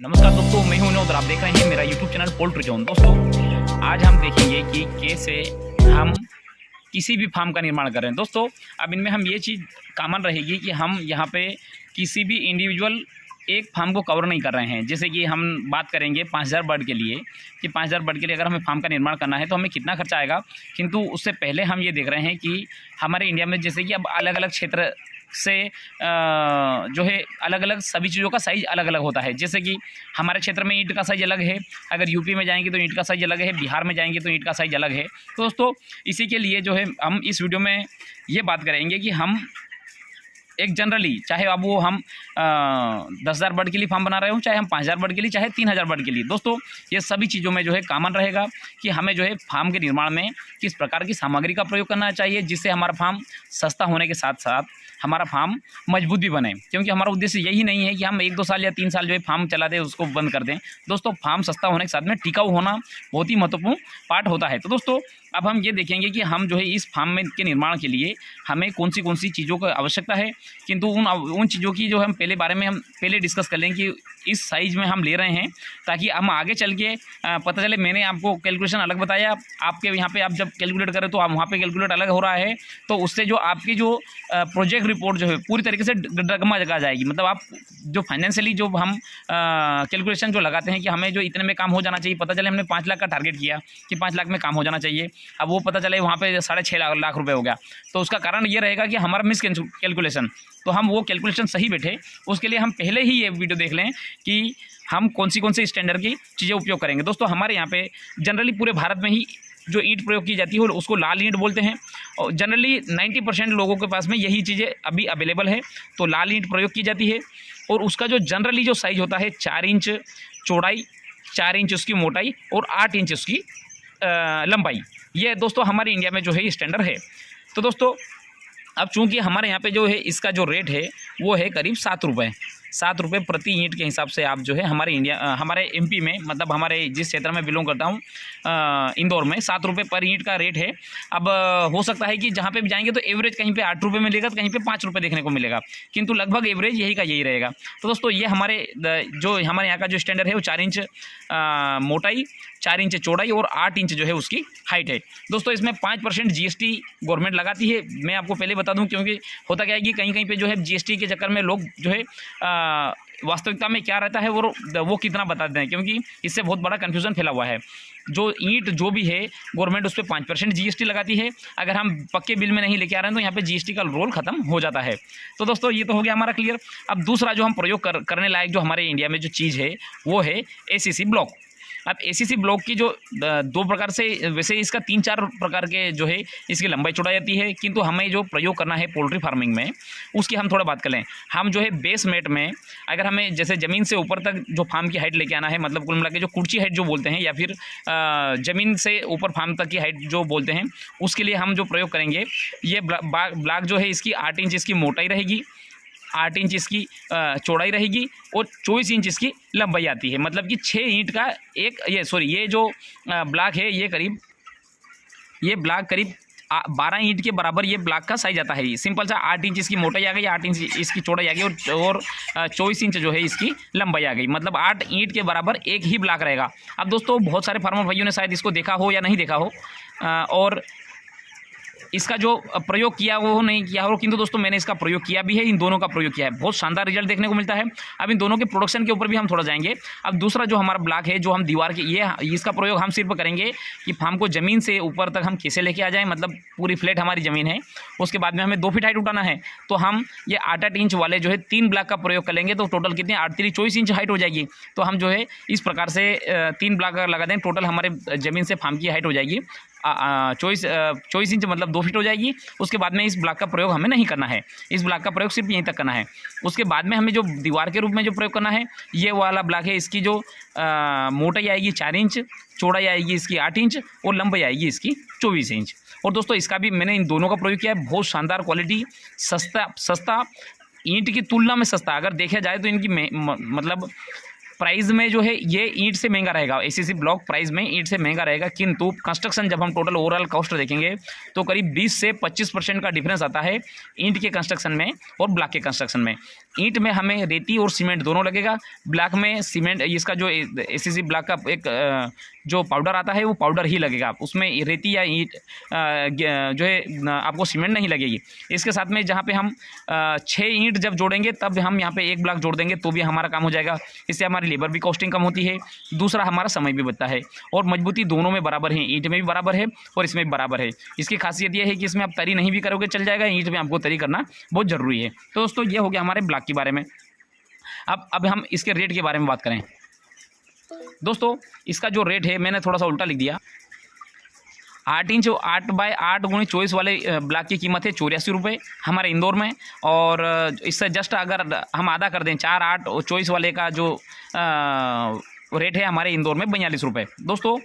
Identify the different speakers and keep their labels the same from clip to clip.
Speaker 1: नमस्कार दोस्तों, मैं हूं विनोद और आप देख रहे हैं मेरा यूट्यूब चैनल पोल्ट्री जोन। दोस्तों आज हम देखेंगे कि कैसे हम किसी भी फार्म का निर्माण करें। दोस्तों अब इनमें हम ये चीज़ कॉमन रहेगी कि हम यहाँ पे किसी भी इंडिविजुअल एक फार्म को कवर नहीं कर रहे हैं। जैसे कि हम बात करेंगे 5000 बर्ड के लिए कि 5000 बर्ड के लिए अगर हमें फार्म का निर्माण करना है तो हमें कितना खर्चा आएगा। किंतु उससे पहले हम ये देख रहे हैं कि हमारे इंडिया में जैसे कि अब अलग अलग क्षेत्र से जो है अलग अलग सभी चीज़ों का साइज़ अलग अलग होता है। जैसे कि हमारे क्षेत्र में ईंट का साइज़ अलग है, अगर यूपी में जाएंगे तो ईंट का साइज़ अलग है, बिहार में जाएंगे तो ईंट का साइज़ अलग है। तो दोस्तों इसी के लिए जो है हम इस वीडियो में ये बात करेंगे कि हम एक जनरली, चाहे अब वो हम 10,000 बर्ड के लिए फार्म बना रहे हो, चाहे हम 5,000 बर्ड के लिए, चाहे 3,000 बर्ड के लिए, दोस्तों ये सभी चीज़ों में जो है कॉमन रहेगा कि हमें जो है फार्म के निर्माण में किस प्रकार की सामग्री का प्रयोग करना चाहिए, जिससे हमारा फार्म सस्ता होने के साथ साथ हमारा फार्म मजबूत भी बने। क्योंकि हमारा उद्देश्य यही नहीं है कि हम 1-2 साल या 3 साल जो है फार्म चला दें, उसको बंद कर दें। दोस्तों फार्म सस्ता होने के साथ में टिकाऊ होना बहुत ही महत्वपूर्ण पार्ट होता है। तो दोस्तों अब हम ये देखेंगे कि हम जो है इस फार्म में के निर्माण के लिए हमें कौन सी चीज़ों की आवश्यकता है। किंतु उन चीज़ों की जो हम पहले डिस्कस कर लें कि इस साइज़ में हम ले रहे हैं, ताकि हम आगे चल के पता चले। मैंने आपको कैलकुलेशन अलग बताया, आपके यहाँ पे आप जब कैलकुलेट करें तो आप वहाँ पे कैलकुलेट अलग हो रहा है, तो उससे जो आपकी जो प्रोजेक्ट रिपोर्ट जो है पूरी तरीके से डगमगा जाएगी। मतलब आप जो फाइनेंशियली जो हम कैलकुलेशन जो लगाते हैं कि हमें जो इतने में काम हो जाना चाहिए, पता चले हमने 5 लाख का टारगेट किया कि 5 लाख में काम हो जाना चाहिए, अब वो पता चले वहाँ पे 6.5 लाख रुपए हो गया। तो उसका कारण ये रहेगा कि हमारा मिस कैलकुलेशन, तो हम वो कैलकुलेशन सही बैठे उसके लिए हम पहले ही ये वीडियो देख लें कि हम कौन सी स्टैंडर्ड की चीज़ें उपयोग करेंगे। दोस्तों हमारे यहाँ पे जनरली पूरे भारत में ही जो ईंट प्रयोग की जाती है उसको लाल ईंट बोलते हैं, और जनरली 90% लोगों के पास में यही चीज़ें अभी अवेलेबल है, तो लाल ईंट प्रयोग की जाती है। और उसका जो जनरली जो साइज़ होता है 4 इंच चौड़ाई, 4 इंच उसकी मोटाई और 8 इंच उसकी लंबाई, ये दोस्तों हमारे इंडिया में जो है स्टैंडर्ड है। तो दोस्तों अब चूंकि हमारे यहाँ पे जो है इसका जो रेट है वो है करीब 7 रुपये, 7 रुपये प्रति ईंट के हिसाब से आप जो है हमारे एमपी में, मतलब हमारे जिस क्षेत्र में बिलोंग करता हूँ इंदौर में 7 रुपये पर ईंट का रेट है। अब हो सकता है कि जहाँ पे भी जाएंगे तो एवरेज कहीं पे 8 रुपये मिलेगा तो कहीं पे 5 रुपये देखने को मिलेगा, किंतु लगभग एवरेज यही का यही रहेगा। तो दोस्तों ये हमारे यहाँ का जो स्टैंडर्ड है वो 4 इंच मोटाई, 4 इंच चौड़ाई और 8 इंच जो है उसकी हाइट है। दोस्तों इसमें 5% GST गवर्नमेंट लगाती है। मैं आपको पहले बता दूं, क्योंकि होता क्या है कि कहीं पे जो है GST के चक्कर में लोग जो है वास्तविकता में क्या रहता है वो कितना बता देते हैं, क्योंकि इससे बहुत बड़ा कन्फ्यूज़न फैला हुआ है। जो ईंट जो भी है गवर्नमेंट उस पर 5% GST लगाती है। अगर हम पक्के बिल में नहीं लेके आ रहे हैं तो यहाँ पे GST का रोल खत्म हो जाता है। तो दोस्तों ये तो हो गया हमारा क्लियर। अब दूसरा जो हम प्रयोग करने लायक जो हमारे इंडिया में जो चीज़ है वो है ACC ब्लॉक। अब ACC ब्लॉक की जो 2 प्रकार से, वैसे इसका 3-4 प्रकार के जो है इसकी लंबाई चौड़ाई जाती है, किंतु हमें जो प्रयोग करना है पोल्ट्री फार्मिंग में उसकी हम थोड़ा बात कर लें। हम जो है बेस मेट में अगर हमें जैसे ज़मीन से ऊपर तक जो फार्म की हाइट लेके आना है, मतलब कुल मिला के जो कुर्ची हाइट जो बोलते हैं, या फिर ज़मीन से ऊपर फार्म तक की हाइट जो बोलते हैं, उसके लिए हम जो प्रयोग करेंगे ये ब्लॉक जो है इसकी 8 इंच इसकी मोटाई रहेगी, 8 इंच इसकी चौड़ाई रहेगी और 24 इंच इसकी लंबाई आती है। मतलब कि 6 ईंट का ये जो ब्लॉक है ये ब्लॉक करीब 12 ईंट के बराबर ये ब्लॉक का साइज आता है। सिंपल सा 8 इंच इसकी मोटाई आ गई, 8 इंच इसकी चौड़ाई आ गई और 24 इंच जो है इसकी लंबाई आ गई। मतलब 8 ईंट के बराबर एक ही ब्लॉक रहेगा। अब दोस्तों बहुत सारे फार्मर भाइयों ने शायद इसको देखा हो या नहीं देखा हो, और इसका जो प्रयोग किया वो नहीं किया हो, किंतु दोस्तों मैंने इसका प्रयोग किया भी है, इन दोनों का प्रयोग किया है, बहुत शानदार रिजल्ट देखने को मिलता है। अब इन दोनों के प्रोडक्शन के ऊपर भी हम थोड़ा जाएंगे। अब दूसरा जो हमारा ब्लॉक है जो हम दीवार के इसका प्रयोग हम सिर्फ करेंगे कि फार्म को ज़मीन से ऊपर तक हम कैसे लेके आ जाएँ, मतलब पूरी फ्लैट हमारी ज़मीन है, उसके बाद में हमें 2 फीट हाइट उठाना है, तो हम ये 8-8 इंच वाले जो है 3 ब्लॉक का प्रयोग कर लेंगे, तो टोटल कितने 8-3 24 इंच हाइट हो जाएगी। तो हम जो है इस प्रकार से 3 ब्लॉक लगा दें, टोटल हमारे ज़मीन से फार्म की हाइट हो जाएगी 24 इंच, मतलब 2 फीट हो जाएगी। उसके बाद में इस ब्लॉक का प्रयोग हमें नहीं करना है, इस ब्लॉक का प्रयोग सिर्फ यहीं तक करना है। उसके बाद में हमें जो दीवार के रूप में जो प्रयोग करना है ये वाला ब्लॉक है, इसकी जो मोटाई आएगी 4 इंच, चौड़ाई आएगी इसकी 8 इंच और लंबाई आएगी इसकी 24 इंच। और दोस्तों इसका भी मैंने इन दोनों का प्रयोग किया है, बहुत शानदार क्वालिटी, सस्ता ईंट की तुलना में सस्ता। अगर देखा जाए तो इनकी मतलब प्राइस में जो है ये ईंट से महंगा रहेगा, एसीसी ब्लॉक प्राइस में ईंट से महंगा रहेगा, किंतु कंस्ट्रक्शन जब हम टोटल ओवरऑल कॉस्ट देखेंगे तो करीब 20 से 25% का डिफरेंस आता है ईंट के कंस्ट्रक्शन में और ब्लॉक के कंस्ट्रक्शन में। ईंट में हमें रेती और सीमेंट दोनों लगेगा, ब्लॉक में सीमेंट, इसका जो एसीसी ब्लॉक का एक जो पाउडर आता है वो पाउडर ही लगेगा, उसमें रेती या ईंट जो है आपको सीमेंट नहीं लगेगी। इसके साथ में जहाँ पे हम 6 ईंट जब जोड़ेंगे तब हम यहाँ पे 1 ब्लॉक जोड़ देंगे तो भी हमारा काम हो जाएगा। इससे हमारी लेबर भी कॉस्टिंग कम होती है, दूसरा हमारा समय भी बचता है और मजबूती दोनों में बराबर है, ईंट में भी बराबर है और इसमें भी बराबर है। इसकी खासियत यह है कि इसमें आप तरी नहीं भी करोगे चल जाएगा, ईंट में आपको तरी करना बहुत ज़रूरी है। तो दोस्तों ये हो गया हमारे ब्लॉक के बारे में। अब हम इसके रेट के बारे में बात करें। दोस्तों इसका जो रेट है मैंने थोड़ा सा उल्टा लिख दिया। 8 इंच 8 बाय 8 गुणी 24 वाले ब्लॉक की कीमत है 84 रुपये हमारे इंदौर में, और इससे जस्ट अगर हम आधा कर दें 4 8 और 24 वाले का जो रेट है हमारे इंदौर में 42 रुपये। दोस्तों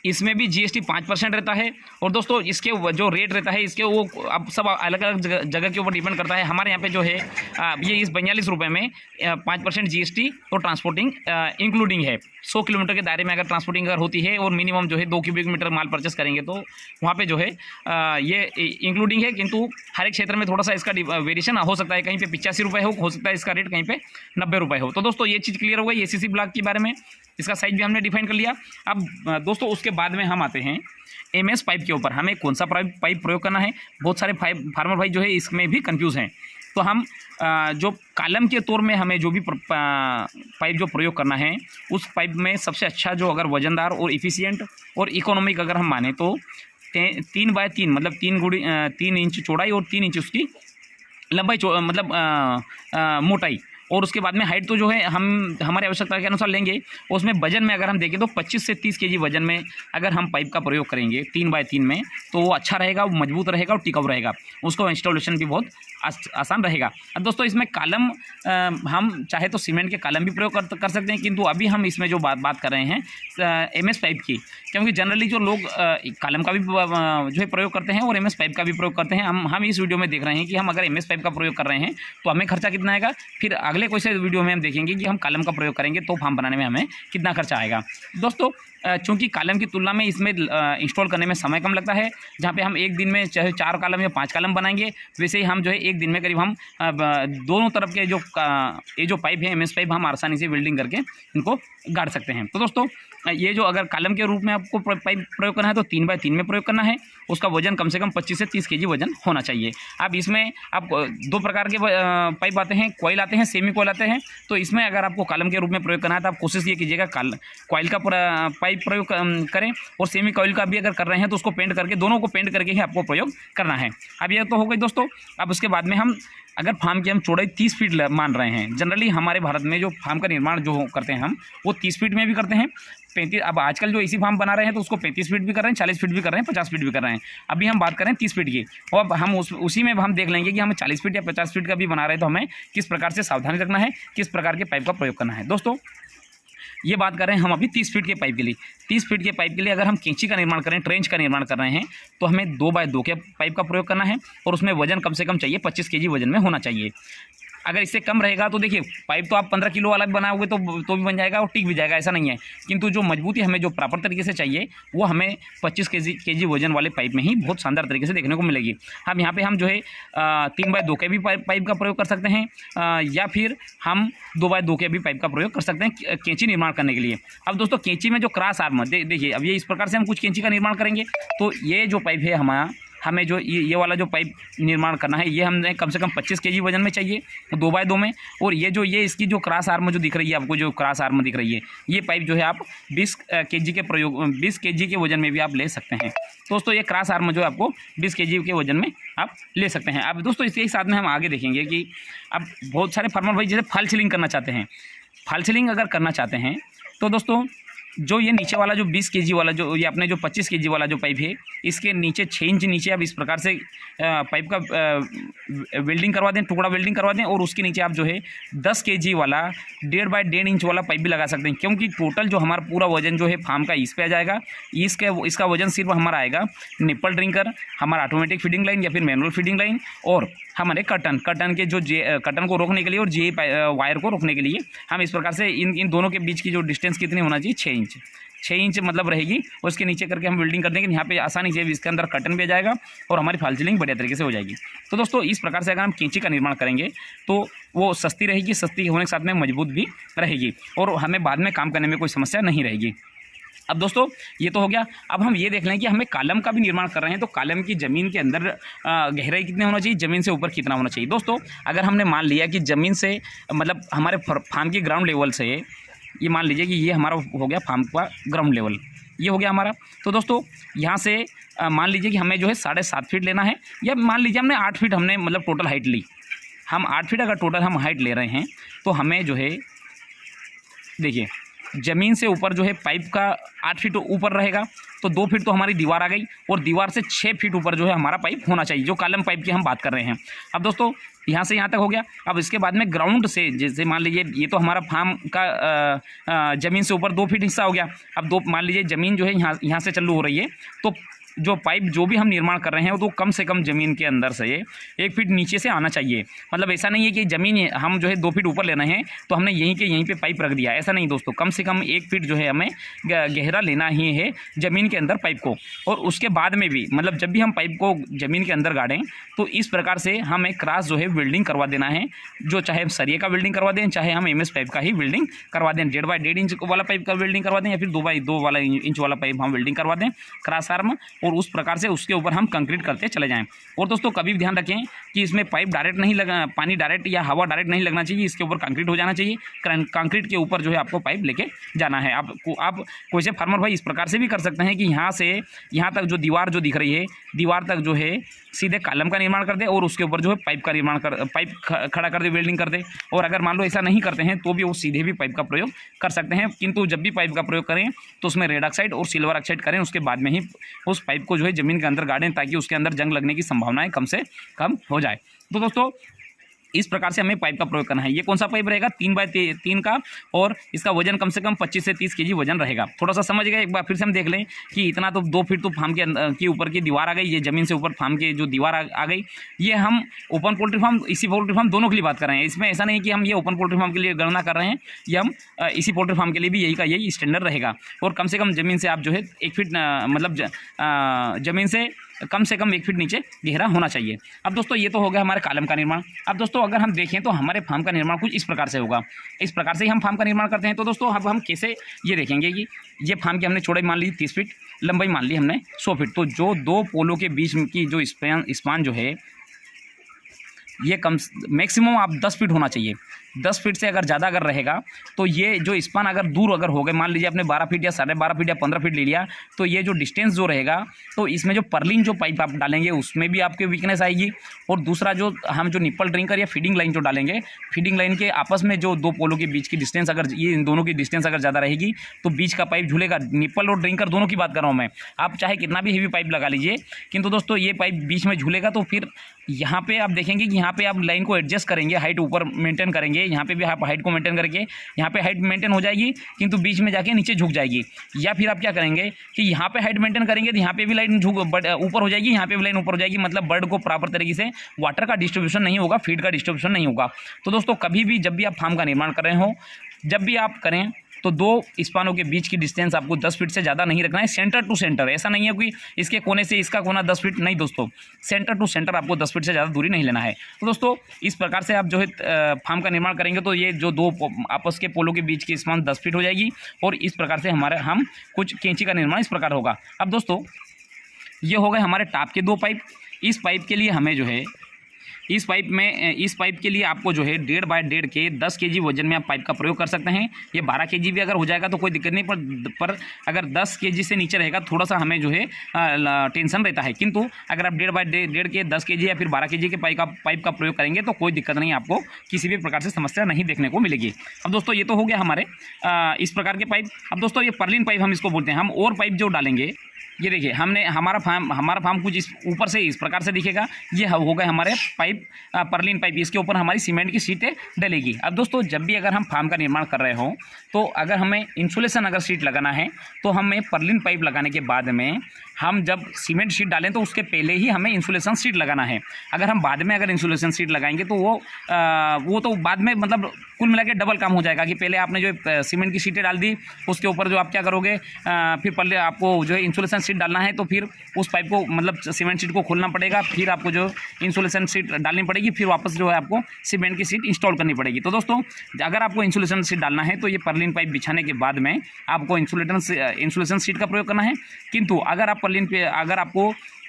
Speaker 1: इसमें भी जीएसटी 5% रहता है, और दोस्तों इसके जो रेट रहता है इसके वो अब सब अलग अलग जगह के ऊपर डिपेंड करता है। हमारे यहाँ पे जो है ये इस 42 रुपये में 5% जीएसटी और ट्रांसपोर्टिंग इंक्लूडिंग है। 100 किलोमीटर के दायरे में अगर ट्रांसपोर्टिंग अगर होती है और मिनिमम जो है 2 क्यूबिक मीटर माल परचेस करेंगे तो वहाँ पे जो है ये इंक्लूडिंग है, किंतु हर एक क्षेत्र में थोड़ा सा इसका वेरिएशन हो सकता है, कहीं पे 85 रुपये हो सकता है इसका रेट, कहीं पे 90 रुपये हो। तो दोस्तों ये चीज़ क्लियर हो गई एसीसी ब्लॉक के बारे में, इसका साइज भी हमने डिफाइन कर लिया। अब दोस्तों उसके बाद में हम आते हैं एमएस पाइप के ऊपर, हमें कौन सा पाइप प्रयोग करना है। बहुत सारे फार्मर भाई जो है इसमें भी कंफ्यूज हैं। तो हम जो कॉलम के तौर में हमें जो भी पाइप जो प्रयोग करना है उस पाइप में सबसे अच्छा जो अगर वजनदार और इफ़िशियंट और इकोनॉमिक अगर हम माने तो 3 बाय 3 मतलब 3 इंच चौड़ाई और 3 इंच उसकी लंबाई मतलब मोटाई, और उसके बाद में हाइट तो जो है हम हमारी आवश्यकता के अनुसार लेंगे। उसमें वजन में अगर हम देखें तो 25 से 30 केजी वजन में अगर हम पाइप का प्रयोग करेंगे 3 बाय 3 में तो वो अच्छा रहेगा, वो मजबूत रहेगा और टिकाऊ रहेगा, उसको इंस्टॉलेशन भी बहुत आसान रहेगा। अब दोस्तों इसमें कॉलम हम चाहे तो सीमेंट के कॉलम भी प्रयोग कर सकते हैं, किंतु अभी हम इसमें जो बात कर रहे हैं एमएस पाइप की, क्योंकि जनरली जो लोग कॉलम का भी जो है प्रयोग करते हैं और एमएस पाइप का भी प्रयोग करते हैं। हम इस वीडियो में देख रहे हैं कि हम अगर एमएस पाइप का प्रयोग कर रहे हैं तो हमें खर्चा कितना आएगा, फिर अगले कोई से वीडियो में हम देखेंगे कि हम कॉलम का प्रयोग करेंगे तो फार्म बनाने में हमें कितना खर्चा आएगा। दोस्तों चूँकि कॉलम की तुलना में इसमें इंस्टॉल करने में समय कम लगता है, जहाँ पे हम एक दिन में चाहे 4 कॉलम या 5 कॉलम बनाएंगे, वैसे ही हम जो है एक दिन में करीब हम दोनों तरफ के ये जो पाइप है एमएस पाइप हम आसानी से वेल्डिंग करके इनको गाड़ सकते हैं। तो दोस्तों ये जो अगर कॉलम के रूप में आपको पाइप प्रयोग करना है तो 3 बाय 3 में प्रयोग करना है, उसका वजन कम से कम 25 से 30 केजी वजन होना चाहिए। अब इसमें आप 2 प्रकार के पाइप आते हैं, कॉइल आते हैं, सेमी कॉइल आते हैं। तो इसमें अगर आपको कॉलम के रूप में प्रयोग करना है तो आप कोशिश ये कीजिएगा कॉइल का पाइप प्रयोग करें, और सेमी कॉइल का भी अगर कर रहे हैं तो उसको पेंट करके, दोनों को पेंट करके ही आपको प्रयोग करना है। अब ये तो हो गई दोस्तों। अब उसके बाद में हम अगर फार्म की हम चौड़ाई 30 फीट मान रहे हैं, जनरली हमारे भारत में जो फार्म का निर्माण जो करते हैं हम वो 30 फीट में भी करते हैं, 35। अब आजकल जो इसी फार्म बना रहे हैं तो उसको 35 फीट भी कर रहे हैं, 40 फीट भी कर रहे हैं, 50 फीट भी कर रहे हैं। अभी हम बात करें 30 फीट की, और अब हम उसी में हम देख लेंगे कि हमें 40 फीट या 50 फीट का भी बना रहे हैं तो हमें किस प्रकार से सावधानी रखना है, किस प्रकार के पाइप का प्रयोग करना है। दोस्तों ये बात कर रहे हैं हम अभी 30 फीट के पाइप के लिए। 30 फीट के पाइप के लिए अगर हम कैंची का निर्माण करें, ट्रेंच का निर्माण कर रहे हैं तो हमें 2 बाय 2 के पाइप का प्रयोग करना है, और उसमें वजन कम से कम चाहिए 25 केजी वजन में होना चाहिए। अगर इससे कम रहेगा तो देखिए पाइप तो आप 15 किलो वाला बनाओगे तो भी बन जाएगा और टिक भी जाएगा, ऐसा नहीं है। किंतु जो मजबूती हमें जो प्रॉपर तरीके से चाहिए वो हमें 25 केजी वजन वाले पाइप में ही बहुत शानदार तरीके से देखने को मिलेगी। अब यहाँ पे हम जो है 3 बाय 2 के भी पाइप का प्रयोग कर सकते हैं, या फिर हम 2 बाय 2 के भी पाइप का प्रयोग कर सकते हैं कैंची निर्माण करने के लिए। अब दोस्तों कैंची में जो क्रॉस आर्म देखिए, अब ये इस प्रकार से हम कुछ कैंची का निर्माण करेंगे तो ये जो पाइप है हमें जो ये वाला जो पाइप निर्माण करना है ये हमने कम से कम 25 केजी वजन में चाहिए 2 बाय 2 में। और ये इसकी जो क्रॉस आर्म जो दिख रही है आपको, जो क्रॉस आर्म दिख रही है, ये पाइप जो है आप 20 केजी के प्रयोग 20 केजी के वजन में भी आप ले सकते हैं। दोस्तों ये क्रॉस आर्म जो है आपको 20 केजी के वजन में आप ले सकते हैं। अब दोस्तों इसके साथ में हम आगे देखेंगे कि अब बहुत सारे फार्मर भाई जैसे फॉल सीलिंग करना चाहते हैं, फॉल सीलिंग अगर करना चाहते हैं तो दोस्तों जो ये नीचे वाला जो 20 केजी वाला जो ये अपने जो 25 केजी वाला जो पाइप है, इसके नीचे 6 इंच नीचे आप इस प्रकार से पाइप का वेल्डिंग करवा दें, टुकड़ा वेल्डिंग करवा दें। और उसके नीचे आप जो है 10 केजी वाला 1.5 बाय 1.5 इंच वाला पाइप भी लगा सकते हैं, क्योंकि टोटल जो हमारा पूरा वजन जो है फार्म का इस पे आ जाएगा। इसका वजन सिर्फ हमारा आएगा निप्पल ड्रिंकर, हमारा ऑटोमेटिक फीडिंग लाइन या फिर मैनुअल फीडिंग लाइन, और हमारे कर्टन के जो कर्टन को रोकने के लिए और जे वायर को रोकने के लिए हम इस प्रकार से इन दोनों के बीच की जो डिस्टेंस कितनी होना चाहिए, 6 इंच मतलब रहेगी। और उसके नीचे करके हम वेल्डिंग कर देंगे, यहाँ पे आसानी से इसके अंदर कर्टन भी आ जाएगा और हमारी फॉल सीलिंग बढ़िया तरीके से हो जाएगी। तो दोस्तों इस प्रकार से अगर हम कैंची का निर्माण करेंगे तो वो सस्ती रहेगी, सस्ती होने के साथ में मजबूत भी रहेगी और हमें बाद में काम करने में कोई समस्या नहीं रहेगी। अब दोस्तों ये तो हो गया। अब हम ये देख लें कि हमें कॉलम का भी निर्माण कर रहे हैं, तो कॉलम की ज़मीन के अंदर गहराई कितनी होना चाहिए, ज़मीन से ऊपर कितना होना चाहिए। दोस्तों अगर हमने मान लिया कि ज़मीन से मतलब हमारे फार्म की ग्राउंड लेवल से, ये मान लीजिए कि ये हमारा हो गया फार्म का ग्राउंड लेवल, ये हो गया हमारा। तो दोस्तों यहाँ से मान लीजिए कि हमें जो है 7.5 फीट लेना है, या मान लीजिए हमने 8 फीट हमने मतलब टोटल हाइट ली। हम 8 फीट अगर टोटल हम हाइट ले रहे हैं तो हमें जो है देखिए ज़मीन से ऊपर जो है पाइप का 8 फीट ऊपर रहेगा, तो 2 फीट तो हमारी दीवार आ गई, और दीवार से 6 फीट ऊपर जो है हमारा पाइप होना चाहिए, जो कॉलम पाइप की हम बात कर रहे हैं। अब दोस्तों यहाँ से यहाँ तक हो गया। अब इसके बाद में ग्राउंड से, जैसे मान लीजिए ये तो हमारा फार्म का ज़मीन से ऊपर 2 फीट हिस्सा हो गया। अब मान लीजिए ज़मीन जो है यहाँ से चालू हो रही है, तो जो पाइप जो भी हम निर्माण कर रहे हैं वो तो कम से कम ज़मीन के अंदर से 1 फीट नीचे से आना चाहिए। मतलब ऐसा नहीं है कि ज़मीन हम जो है 2 फीट ऊपर लेना है तो हमने यहीं पे पाइप रख दिया, ऐसा नहीं दोस्तों। कम से कम 1 फीट जो है हमें गहरा लेना ही है ज़मीन के अंदर पाइप को। और उसके बाद में भी मतलब जब भी हम पाइप को ज़मीन के अंदर गाड़ें तो इस प्रकार से हमें क्रॉस जो है वेल्डिंग करवा देना है, जो चाहे हम सरिये का वेल्डिंग करवा दें, चाहे हम MS पाइप का ही वेल्डिंग करवा दें, 1.5 बाय 1.5 इंच वाला पाइप का वेल्डिंग करवा दें, या फिर 2 बाय 2 वाला इंच वाला पाइप हम वेल्डिंग करवा दें क्रॉस आर्म, और उस प्रकार से उसके ऊपर हम कंक्रीट करते चले जाएं। और दोस्तों कभी भी ध्यान रखें कि इसमें पाइप डायरेक्ट नहीं लगा, पानी डायरेक्ट या हवा डायरेक्ट नहीं लगना चाहिए, इसके ऊपर कंक्रीट हो जाना चाहिए। कंक्रीट के ऊपर जो है आपको पाइप लेके जाना है। आप कोई से फार्मर भाई इस प्रकार से भी कर सकते हैं कि यहाँ से यहाँ तक जो दीवार जो दिख रही है, दीवार तक जो है सीधे कॉलम का निर्माण कर दे और उसके ऊपर जो है पाइप का निर्माण पाइप खड़ा कर दे, वेल्डिंग कर दे। और अगर मान लो ऐसा नहीं करते हैं तो भी वो सीधे भी पाइप का प्रयोग कर सकते हैं, किंतु जब भी पाइप का प्रयोग करें तो उसमें रेड ऑक्साइड और सिल्वर ऑक्साइड करें, उसके बाद में ही उस पाइप को जो है ज़मीन के अंदर गाड़ें, ताकि उसके अंदर जंग लगने की संभावनाएं कम से कम हो जाए। तो दोस्तों इस प्रकार से हमें पाइप का प्रयोग करना है। ये कौन सा पाइप रहेगा, 3 बाय 3 का, और इसका वजन कम से कम 25 से 30 केजी वजन रहेगा। थोड़ा सा समझ गए, एक बार फिर से हम देख लें कि इतना तो 2 फीट तो फार्म के ऊपर की दीवार आ गई, ये ज़मीन से ऊपर फार्म की जो दीवार आ गई। ये हम ओपन पोल्ट्री फार्म, इसी पोल्ट्री फार्म दोनों के लिए बात कर रहे हैं। इसमें ऐसा नहीं कि हम ये ओपन पोल्ट्री फार्म के लिए गणना कर रहे हैं, ये हम इसी पोल्ट्री फार्म के लिए भी यही स्टैंडर्ड रहेगा। और कम से कम ज़मीन से आप जो है 1 फीट मतलब ज़मीन से कम 1 फीट नीचे गहरा होना चाहिए। अब दोस्तों ये तो हो गया हमारे कॉलम का निर्माण। अब दोस्तों अगर हम देखें तो हमारे फार्म का निर्माण कुछ इस प्रकार से होगा, इस प्रकार से ही हम फार्म का निर्माण करते हैं। तो दोस्तों अब हम कैसे ये देखेंगे कि ये फार्म की हमने चौड़ाई मान ली 30 फीट, लंबाई मान ली हमने 100 फीट, तो जो 2 पोलों के बीच की जो स्पान जो है ये कम मैक्सिमम आप 10 फीट होना चाहिए। 10 फीट से अगर ज़्यादा अगर रहेगा तो ये जो स्पान अगर दूर अगर हो गए, मान लीजिए आपने 12 फीट या 12.5 फीट या 15 फीट ले लिया, तो ये जो डिस्टेंस जो रहेगा तो इसमें जो पर्लिंग जो पाइप आप डालेंगे उसमें भी आपके वीकनेस आएगी। और दूसरा जो हम जो निप्पल ड्रिंकर या फीडिंग लाइन जो डालेंगे, फीडिंग लाइन के आपस में जो 2 पोलों के बीच की डिस्टेंस अगर ये इन दोनों की डिस्टेंस अगर ज़्यादा रहेगी तो बीच का पाइप झूलेगा। निप्पल और ड्रिंकर दोनों की बात कर रहा हूँ मैं, आप चाहे कितना भी हेवी पाइप लगा लीजिए, किंतु दोस्तों ये पाइप बीच में झूलेगा। तो फिर यहाँ पे आप देखेंगे कि यहाँ पे आप लाइन को एडजस्ट करेंगे, हाइट ऊपर मेंटेन करेंगे, यहाँ पे भी आप हाइट को मेंटेन करके यहाँ पे हाइट मेंटेन हो जाएगी, किंतु बीच में जाके नीचे झुक जाएगी। या फिर आप क्या करेंगे कि यहाँ पे हाइट मेंटेन करेंगे तो यहाँ पे भी लाइन ऊपर हो जाएगी, यहाँ पे भी लाइन ऊपर हो जाएगी। मतलब बर्ड को प्रॉपर तरीके से वाटर का डिस्ट्रीब्यूशन नहीं होगा, फीड का डिस्ट्रीब्यूशन नहीं होगा। तो दोस्तों कभी भी जब भी आप फार्म का निर्माण कर रहे हो, जब भी आप करें तो 2 स्पानों के बीच की डिस्टेंस आपको 10 फीट से ज़्यादा नहीं रखना है, सेंटर टू सेंटर। ऐसा नहीं है कि इसके कोने से इसका कोना 10 फीट, नहीं दोस्तों, सेंटर टू सेंटर आपको 10 फीट से ज़्यादा दूरी नहीं लेना है। तो दोस्तों इस प्रकार से आप जो है फार्म का निर्माण करेंगे तो ये जो 2 आपस के पोलों के बीच की स्पान 10 फीट हो जाएगी, और इस प्रकार से हम कुछ कैंची का निर्माण इस प्रकार होगा। अब दोस्तों ये हो गए हमारे टॉप के 2 पाइप। इस पाइप के लिए हमें जो है इस पाइप के लिए आपको जो है 1.5 बाय 1.5 के 10 kg वजन में आप पाइप का प्रयोग कर सकते हैं। ये 12 kg भी अगर हो जाएगा तो कोई दिक्कत नहीं, पर अगर 10 kg से नीचे रहेगा थोड़ा सा हमें जो है टेंशन रहता है। किंतु अगर आप 1.5 बाय 1.5 के 10 kg या फिर 12 kg के पाइप का प्रयोग करेंगे तो कोई दिक्कत नहीं, आपको किसी भी प्रकार से समस्या नहीं देखने को मिलेगी। अब दोस्तों ये तो हो गया हमारे इस प्रकार के पाइप। अब दोस्तों ये पर्लिन पाइप हम इसको बोलते हैं। हम और पाइप जो डालेंगे, ये देखिए हमने हमारा फार्म कुछ इस ऊपर से इस प्रकार से दिखेगा। ये हो गए हमारे पाइप पर्लिन पाइप, इसके ऊपर हमारी सीमेंट की शीटें डलेगी। अब दोस्तों जब भी अगर हम फार्म का निर्माण कर रहे हो तो अगर हमें इंसुलेशन अगर शीट लगाना है तो हमें पर्लिन पाइप लगाने के बाद में हम जब सीमेंट शीट डालें तो उसके पहले ही हमें इंसुलेशन शीट लगाना है। अगर हम बाद में अगर इंसुलेशन शीट लगाएंगे तो वो तो बाद में मतलब कुल मिला के डबल काम हो जाएगा कि पहले आपने जो सीमेंट की शीटें डाल दी, उसके ऊपर जो आप क्या करोगे, फिर पहले आपको जो है इंसुलेशन शीट डालना है तो फिर उस पाइप को मतलब सीमेंट शीट को खोलना पड़ेगा, फिर आपको जो इंसुलेशन शीट डालनी पड़ेगी, फिर वापस जो है आपको सीमेंट की शीट इंस्टॉल करनी पड़ेगी। तो दोस्तों अगर आपको इंसुलेशन शीट डालना है तो ये पर्लिन पाइप बिछाने के बाद में आपको इंसुलेशन शीट का प्रयोग करना है। किंतु अगर आप अगर आपको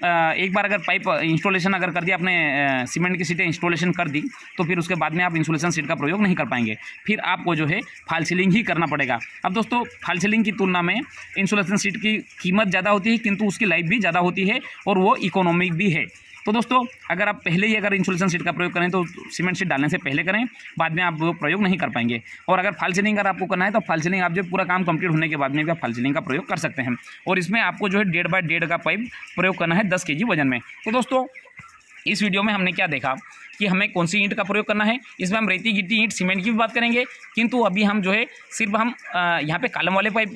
Speaker 1: एक बार अगर पाइप इंस्टॉलेशन अगर कर दिया, आपने सीमेंट की सीटें इंस्टॉलेशन कर दी, तो फिर उसके बाद में आप इंसुलेशन सीट का प्रयोग नहीं कर पाएंगे, फिर आपको जो है फॉल सीलिंग ही करना पड़ेगा। अब दोस्तों फॉल सीलिंग की तुलना में इंसुलेशन सीट की कीमत ज़्यादा होती है, किंतु उसकी लाइफ भी ज़्यादा होती है और वो इकोनॉमिक भी है। तो दोस्तों अगर आप पहले ही अगर इंसुलेशन सीट का प्रयोग करें तो सीमेंट सीट डालने से पहले करें, बाद में आप वो प्रयोग नहीं कर पाएंगे। और अगर फॉल सीलिंग अगर आपको करना है तो फॉल सीलिंग आप जो पूरा काम कंप्लीट होने के बाद में भी आप फॉल सीलिंग का प्रयोग कर सकते हैं। और इसमें आपको जो है 1.5 बाय 1.5 का पाइप प्रयोग करना है 10 kg वजन में। तो दोस्तों इस वीडियो में हमने क्या देखा कि हमें कौन सी ईंट का प्रयोग करना है। इसमें हम रेती गिट्टी ईंट सीमेंट की भी बात करेंगे, किंतु अभी हम जो है सिर्फ हम यहाँ पे कॉलम वाले पाइप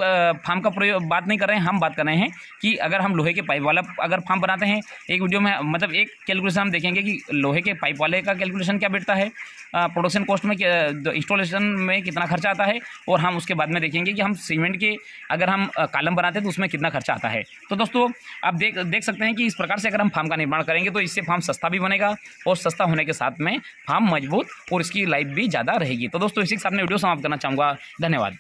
Speaker 1: फार्म का प्रयोग बात नहीं कर रहे हैं। हम बात कर रहे हैं कि अगर हम लोहे के पाइप वाला अगर फार्म बनाते हैं, एक वीडियो में मतलब एक कैलकुलेशन हम देखेंगे कि लोहे के पाइप वाले का कैलकुलेशन क्या बैठता है, प्रोडक्शन कॉस्ट में इंस्टॉलेशन में कितना खर्चा आता है, और हम उसके बाद में देखेंगे कि हम सीमेंट के अगर हम कॉलम बनाते हैं तो उसमें कितना खर्चा आता है। तो दोस्तों आप देख सकते हैं कि इस प्रकार से अगर हम फार्म का निर्माण करेंगे तो इससे फार्म सस्ता भी बनेगा और सस्ता होने के साथ में फार्म मजबूत और इसकी लाइफ भी ज़्यादा रहेगी। तो दोस्तों इसी के साथ में वीडियो समाप्त करना चाहूँगा। धन्यवाद।